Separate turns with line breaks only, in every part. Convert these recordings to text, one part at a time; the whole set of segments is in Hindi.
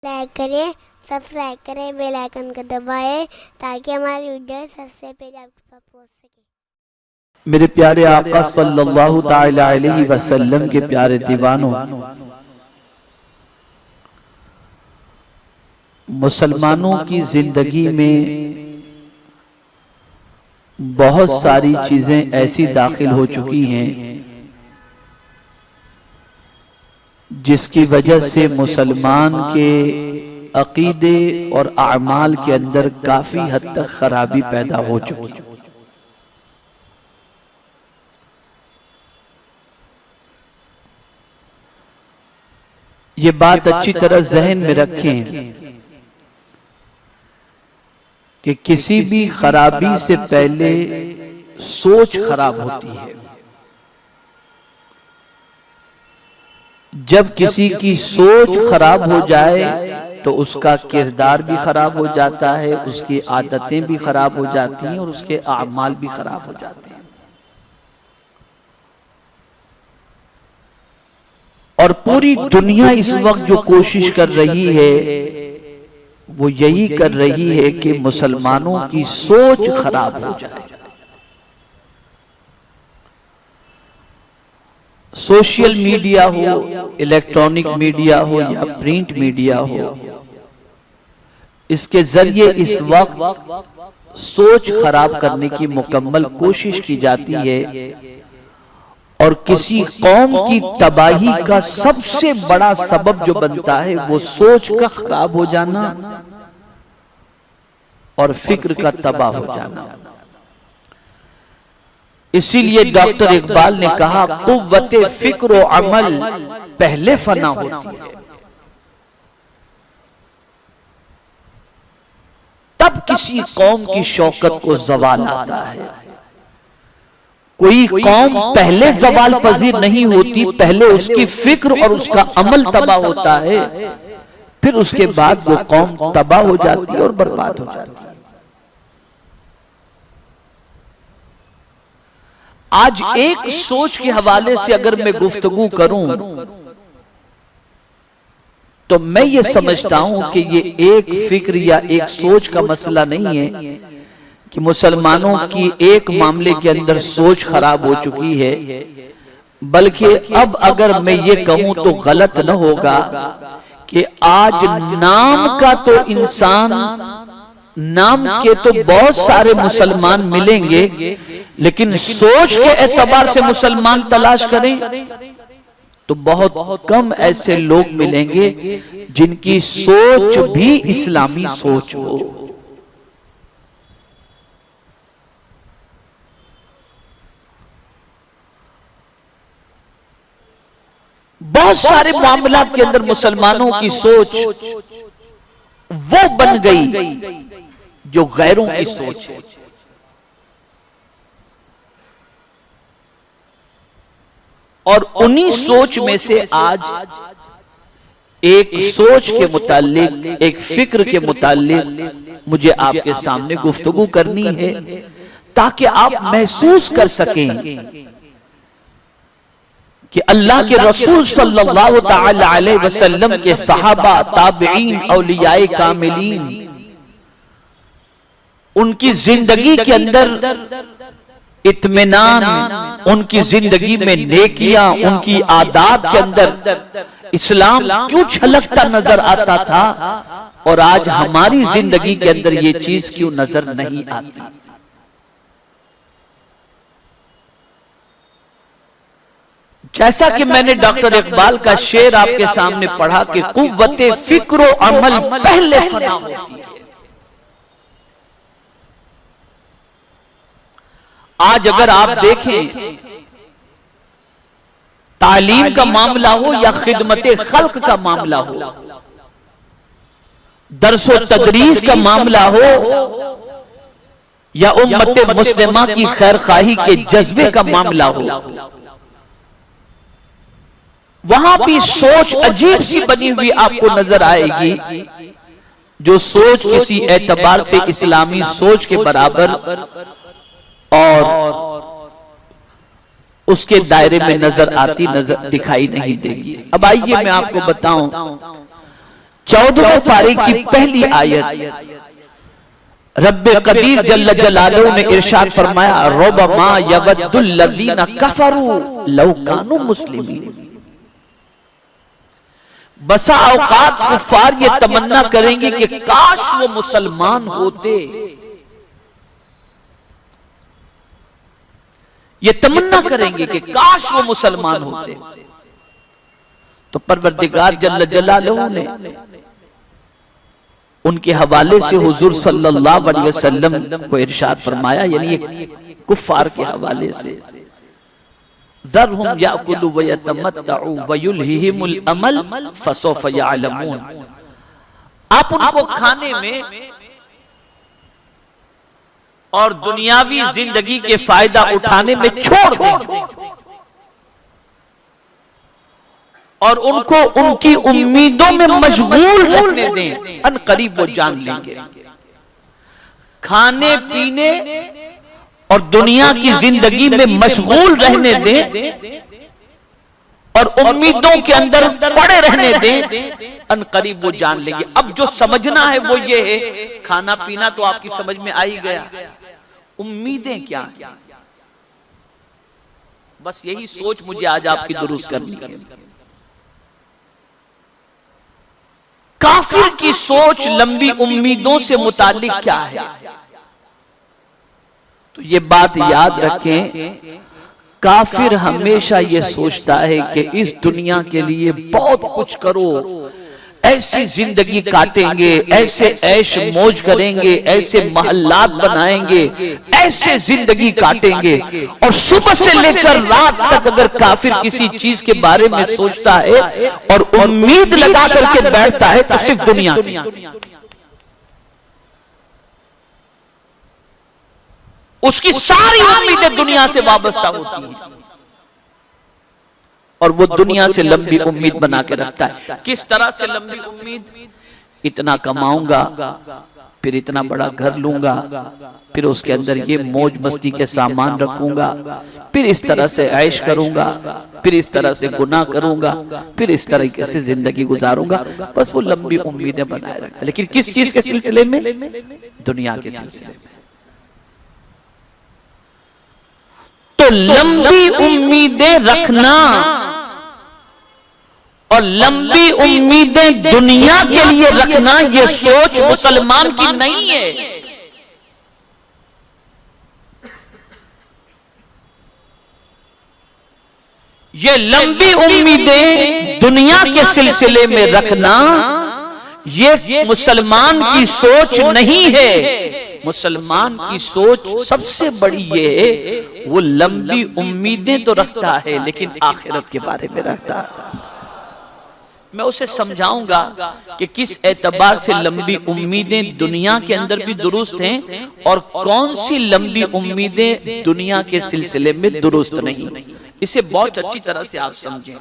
लाइक करें, सब्सक्राइब करें, बेल आइकन को दबाएं ताकि हमारी वीडियो सबसे पहले आपके पास पहुंच सके।
मेरे प्यारे आका सल्लल्लाहु ताला अलैहि वसल्लम के प्यारे दीवानों, मुसलमानों की जिंदगी में बहुत सारी चीजें ऐसी दाखिल हो चुकी हैं जिसकी वजह से मुसलमान के अकीदे और आमाल के अंदर काफी हद तक खराबी पैदा हो चुकी है। ये बात अच्छी तरह जहन में रखें कि किसी भी खराबी से पहले सोच खराब होती है। जब किसी की सोच खराब हो जाए तो उसका किरदार भी खराब हो जाता है, उसकी आदतें भी खराब हो जाती हैं और उसके आमाल भी खराब हो जाते हैं। और पूरी दुनिया इस वक्त जो कोशिश कर रही है वो यही कर रही है कि मुसलमानों की सोच खराब हो जाए। सोशल मीडिया हो, इलेक्ट्रॉनिक मीडिया हो या प्रिंट मीडिया हो, इसके जरिए इस वक्त सोच खराब करने की मुकम्मल कोशिश की जाती है। और किसी कौम की तबाही का सबसे बड़ा सबब जो बनता है वो सोच का खराब हो जाना और फिक्र का तबाह हो जाना। इसीलिए डॉक्टर इकबाल ने कहा, कुव्वते फिक्र और अमल पहले फना होती है, तब किसी कौम की शौकत को जवाल आता है। कोई कौम पहले जवाल पजीर नहीं होती, पहले उसकी फिक्र और उसका अमल तबाह होता है, फिर उसके बाद वो कौम तबाह हो जाती है और बर्बाद हो जाती है। आज एक सोच के हवाले से अगर मैं गुफ्तगू करूं तो मैं ये समझता हूं कि ये एक फिक्र या एक सोच का मसला नहीं है कि मुसलमानों की एक मामले के अंदर सोच खराब हो चुकी है, बल्कि अब अगर मैं ये कहूं तो गलत न होगा कि आज नाम का तो इंसान, नाम के तो बहुत सारे मुसलमान मिलेंगे, लेकिन सोच के एतबार से मुसलमान तलाश करें तो बहुत कम ऐसे लोग मिलेंगे जिनकी सोच भी इस्लामी सोच हो। बहुत सारे मामलात के अंदर मुसलमानों की सोच वो बन गई जो गैरों की सोच है। और उन्हीं सोच में से आज एक सोच के मुताल्लिक, एक फिक्र के मुताल्लिक मुझे आपके सामने गुफ्तगू करनी है ताकि आप महसूस कर सकें कि अल्लाह के रसूल सल्लल्लाहु ताला अलैहि वसल्लम के सहाबा, ताबईन, औलियाए कामिलीन, उनकी जिंदगी के अंदर इत्मीनान, उनकी जिंदगी में नेकियां, उनकी आदात के अंदर इस्लाम क्यों छलकता नजर आता था और आज हमारी जिंदगी के अंदर ये चीज क्यों नजर नहीं आती। जैसा कि मैंने डॉक्टर इकबाल का शेर आपके सामने पढ़ा कि कुव्वते फिक्र और अमल पहले फना होती है। आज अगर आप देखें, तालीम का मामला हो या खिदमत खल्क का मामला हो, दरसो तदरीस का मामला हो या उम्मत मुस्लिमा की खैरखाही के जज्बे का मामला हो, वहां भी सोच अजीब सी बनी हुई आपको नजर आएगी, जो सोच किसी एतबार से इस्लामी सोच के बराबर और उसके दायरे में नजर आती नजर दिखाई नहीं देगी। अब आइए मैं आपको बताऊं 14वें पारे की पहली आयत रब्बे कबीर जल्ल जलालहू ने इरशाद फरमाया, रुबमा यवद्दुल लज़ीना कफरू लौ कानू मुस्लिमीन। बसा औकात कुफार ये तमन्ना करेंगे कि काश वो मुसलमान होते, ये तमन्ना करेंगे कि काश वो मुसलमान होते। तो परवरदिगार जल्ल जलालहू ने उनके हवाले से हुजूर सल्लल्लाहु अलैहि वसल्लम को इरशाद फरमाया, यानी कुफार के हवाले से, ज़रहुम याकुलू व यतमत्तउ व युल्हिहिमुल अमल फसौफ यअलमून। आप उनको खाने में और दुनियावी जिंदगी के फायदा उठाने में छोड़ दें और उनको उनकी उम्मीदों में मशगूल रहने दें, अनकरीब वो जान लेंगे। खाने पीने और दुनिया की जिंदगी में मशगूल रहने दें और उम्मीदों के अंदर पड़े रहने दें, अनकरीब वो जान लेंगे। अब जो समझना है वो ये है, खाना पीना तो आपकी समझ में आ ही गया, उम्मीदें क्या है? बस यही सोच मुझे आज आपकी दुरुस्त करनी है। काफिर की सोच लंबी उम्मीदों से मुताल्लिक क्या है? तो ये बात याद रखें, काफिर हमेशा ये सोचता है कि इस दुनिया के लिए बहुत कुछ करो, ऐसी जिंदगी काटेंगे, ऐसे ऐश मौज करेंगे, ऐसे महल्लात बनाएंगे, ऐसे जिंदगी काटेंगे। और सुबह से लेकर रात तक अगर काफिर किसी चीज के बारे में सोचता है और उम्मीद लगा करके बैठता है तो सिर्फ दुनिया की। उसकी सारी उम्मीदें दुनिया से वाबस्ता होती हैं और वो दुनिया से लंबी उम्मीद बना के रखता है। किस तरह से लंबी उम्मीद? इतना कमाऊंगा, फिर इतना बड़ा घर लूंगा, फिर उसके अंदर ये मौज मस्ती के सामान रखूंगा, फिर इस तरह से ऐश करूंगा, फिर इस तरह से गुनाह करूंगा, फिर इस तरीके से जिंदगी गुजारूंगा। बस वो लंबी उम्मीदें बनाए रखता है, लेकिन किस चीज के सिलसिले में? दुनिया के सिलसिले में। तो लंबी उम्मीदें रखना और लंबी उम्मीदें दुनिया के लिए रखना, यह सोच मुसलमान की नहीं है। ये लंबी उम्मीदें दुनिया के सिलसिले में रखना, ये मुसलमान की सोच नहीं है। मुसलमान की सोच सबसे बड़ी ये है, वो लंबी उम्मीदें तो रखता है लेकिन आखिरत के बारे में रखता है। मैं उसे समझाऊंगा कि किस एतबार से लंबी उम्मीदें दुनिया के अंदर भी दुरुस्त हैं और कौन सी लंबी उम्मीदें दुनिया के सिलसिले में दुरुस्त नहीं। इसे बहुत अच्छी तरह से आप समझें।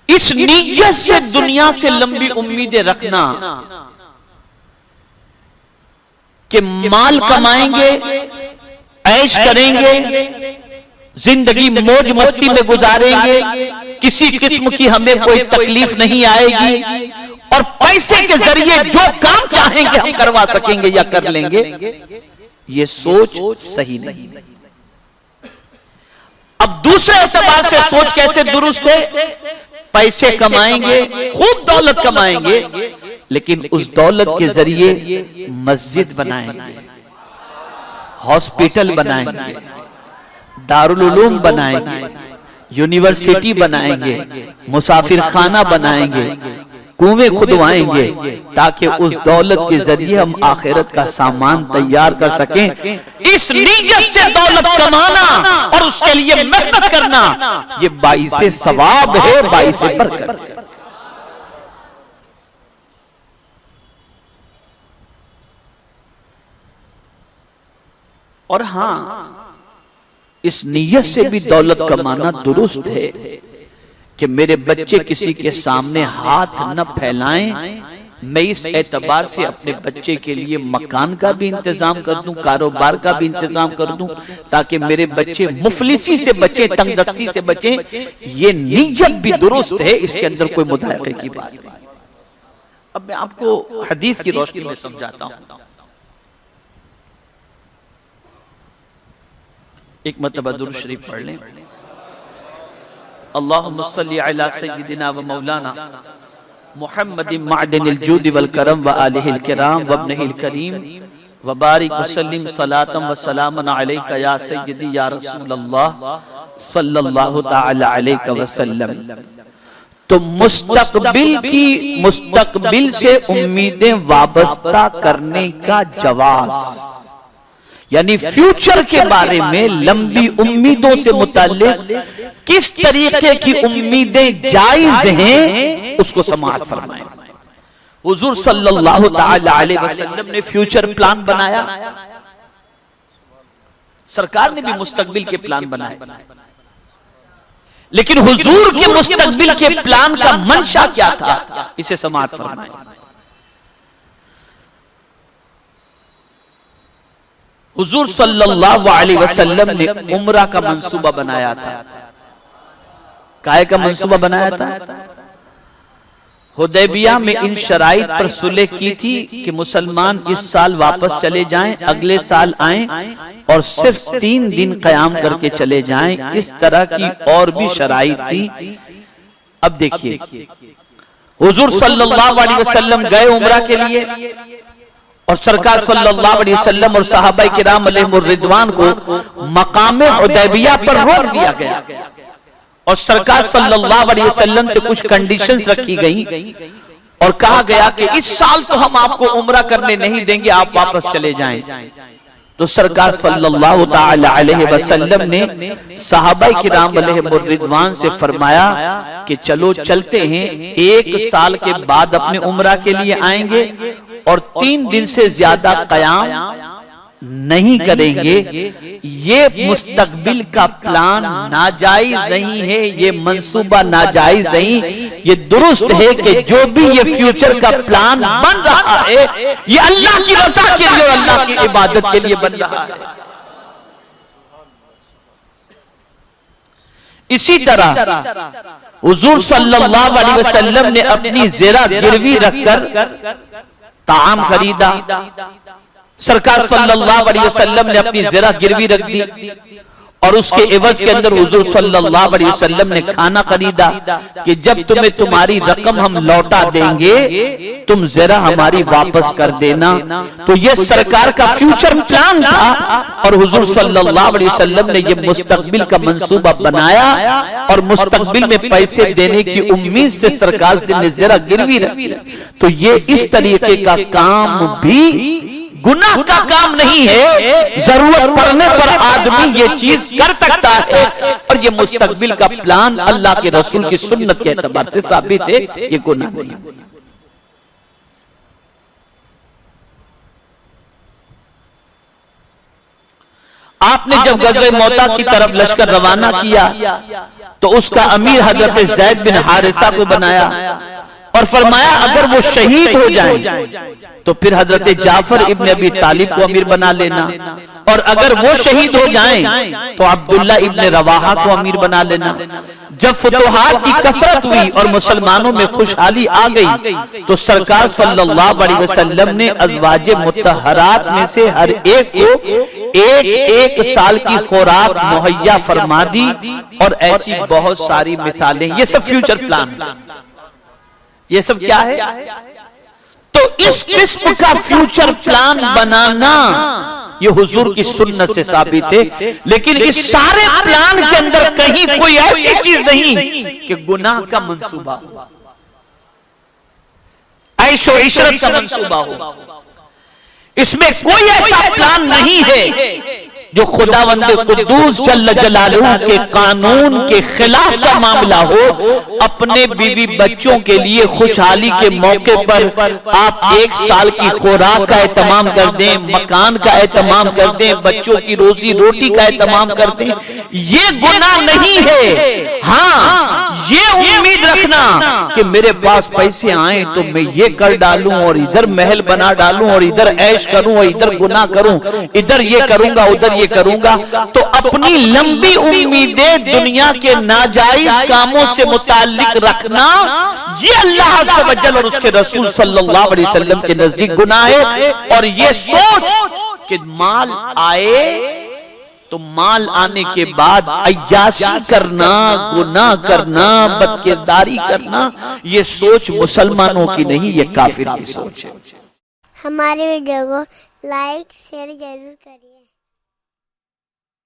इस नीयत से दुनिया से लंबी उम्मीदें रखना कि माल कमाएंगे, ऐश करेंगे, जिंदगी मौज मस्ती में गुजारेंगे, किसी किस्म की हमें कोई तकलीफ नहीं आएगी और पैसे के जरिए जो काम चाहेंगे हम करवा सकेंगे या कर लेंगे, ये सोच सही नहीं। अब दूसरे एतबार से सोच कैसे दुरुस्त है? पैसे कमाएंगे, खूब दौलत कमाएंगे, लेकिन उस दौलत के जरिए मस्जिद बनाएंगे, हॉस्पिटल बनाएंगे, दारुल उलूम बनाएंगे, यूनिवर्सिटी बनाएंगे, मुसाफिर खाना बनाएंगे, कुएं खुदवाएंगे, ताकि उस दौलत के जरिए हम आखिरत का सामान तैयार कर सकें। इस नीयत से दौलत कमाना और उसके लिए मेहनत करना, ये बाइसे सवाब है, बाइसे बरकत है। और हां, इस नीयत से भी दौलत कमाना दुरुस्त है कि मेरे बच्चे किसी के सामने हाथ न फैलाएं मैं इस एतबार से अपने बच्चे के लिए मकान का भी इंतजाम कर दूं, कारोबार का भी इंतजाम कर दूं, ताकि मेरे बच्चे मुफलिसी से बचे, तंगदस्ती से बचे। ये नीयत भी दुरुस्त है, इसके अंदर कोई मुदायके की बात नहीं। अब मैं आपको हदीस की रोशनी में समझाता हूं। एक मरतबा दुरूद शरीफ पढ़ लें। अल्लाहुम्मा सल्ली अला सय्यिदिना व मौलाना मुहम्मदिन मअदनिल जूद वल करम व आलिहिल किराम व इब्निहिल करीम व बारिक व सल्लिम सलातम व सलामन अलैका या सय्यदी या रसूलल्लाह सल्लल्लाहु तआला अलैहि व सल्लम। तो मुस्तकबिल से उम्मीदें वाबस्ता करने का जवाज, यानी फ्यूचर के बारे में लंबी उम्मीदों से मुताल्लिक किस तरीके की उम्मीदें जायज हैं, उसको समाअत फरमाएं। हुजूर सल्लल्लाहु तआला अलैहि वसल्लम ने फ्यूचर प्लान बनाया, सरकार ने भी मुस्तकबिल के प्लान बनाए, लेकिन हुजूर के मुस्तकबिल के प्लान का मंशा क्या था, इसे समाअत फरमाएं। हुजूर सल्लल्लाहु अलैहि वसल्लम ने उम्रा का मंसूबा बनाया था। काहे का मंसूबा बनाया था? हुदैबिया में इन शराइत पर सुलह की थी कि मुसलमान इस साल वापस चले जाएं, अगले साल आएं और सिर्फ 3 दिन क़याम करके चले जाएं। इस तरह की और भी शराइत थी। अब देखिए, हुजूर सल्लल्लाहु अलैहि वसल्लम गए उम्रा के लिए और सरकार सल्लल्लाहु अलैहि वसल्लम और सहाबाए किराम अलैहिमुर रिदवान को मकामे हुदैबिया पर रोक दिया गया और सरकार सल्लल्लाहु अलैहि वसल्लम से कुछ कंडीशंस रखी गई और कहा गया कि इस साल तो हम आपको उम्रा करने नहीं देंगे, आप वापस चले जाएं। तो सरकार सल्लल्लाहु तआला अलैहि वसल्लम ने सहाबाए किराम अलैहिमुर रिदवान से फरमाया कि चलो चलते हैं, 1 साल के बाद अपने उम्रा के लिए आएंगे और 3 दिन से ज्यादा क़याम नहीं करेंगे। ये मुस्तकबिल का प्लान नाजायज नहीं है, ये मंसूबा नाजायज नहीं, ये दुरुस्त है कि जो भी ये फ्यूचर का प्लान बन रहा है ये अल्लाह की रज़ा के लिए और अल्लाह की इबादत के लिए बन रहा है। इसी तरह हुजूर सल्लल्लाहु अलैहि वसल्लम ने अपनी ज़ेरा गिरवी रखकर ताम खरीदा। सरकार सल्लल्लाहु अलैहि वसल्लम ने अपनी ज़ेरा गिरवी रख दी और उसके एवज के अंदर हुजूर सल्लल्लाहु अलैहि वसल्लम ने खाना खरीदा कि जब तुम्हें तुम्हारी रकम हम लौटा देंगे तुम ज़ेरा हमारी वापस कर देना। तो ये सरकार का फ्यूचर प्लान था और हुजूर सल्लल्लाहु अलैहि वसल्लम ने ये मुस्तकबिल का मंसूबा बनाया और मुस्तकबिल में पैसे देने की उम्मीद से सरकार ने ज़ेरा गिरवी रखी। तो ये इस तरीके का काम भी गुनाह का काम नहीं है, जरूरत पड़ने पर आदमी ये चीज कर सकता है और ये मुस्तकबिल का प्लान अल्लाह के रसूल की सुन्नत के एतबार से साबित है, ये गुनाह नहीं। आपने जब ग़ज़वे मौता की तरफ लश्कर रवाना किया तो उसका अमीर हजरत ज़ैद बिन हारिसा को बनाया और फरमाया अगर वो शहीद हो जाएं तो फिर हजरत जाफर इब्न अबी तालिब को अमीर बना लेना और अगर वो शहीद हो जाएं तो अब्दुल्ला इब्न रवाहा को अमीर बना लेना। जब फुतुहात की कसरत हुई और मुसलमानों में खुशहाली आ गई तो सरकार सल्लल्लाहु अलैहि वसल्लम ने अज़वाजे मुतहरात में से हर एक को एक साल की खुराक मुहैया फरमा दी और ऐसी बहुत सारी मिसालें। ये सब फ्यूचर प्लान, ये सब क्या है? तो इस किस्म का फ्यूचर प्लान बनाना ये हुजूर की सुन्नत से साबित है। लेकिन इस सारे प्लान के अंदर कहीं कोई ऐसी चीज नहीं कि गुनाह का मंसूबा हो, ऐशो इशरत का मंसूबा हो। इसमें कोई ऐसा प्लान नहीं है जो खुदावंद कुद्दूस जल्ल जलालहू के कानून के खिलाफ का मामला हो, अपने बीवी बच्चों के लिए खुशहाली के मौके पर आप 1 साल की खुराक का एहतमाम कर दें, मकान का एहतमाम कर दें, बच्चों की रोजी रोटी का एहतमाम कर दें, ये गुनाह नहीं है। हाँ, ये उम्मीद रखना कि मेरे पास पैसे आए तो मैं ये कर डालूं और इधर महल बना डालूं और इधर ऐश करूं और इधर गुनाह करूं, इधर ये करूंगा उधर ये करूंगा, तो अपनी लंबी उम्मीदें दुनिया के नाजायज कामों से मुताल्लिक रखना, ये अल्लाह अज़्ज़ व जल और उसके रसूल सल्लल्लाहु अलैहि वसल्लम के नजदीक गुनाह है। और ये सोच कि माल आए तो माल आने के बाद अय्याशी करना, गुनाह करना, बदकिरदारी करना, ये सोच मुसलमानों की नहीं, ये काफिर की सोच है।
हमारे वीडियो को लाइक शेयर जरूर करिए।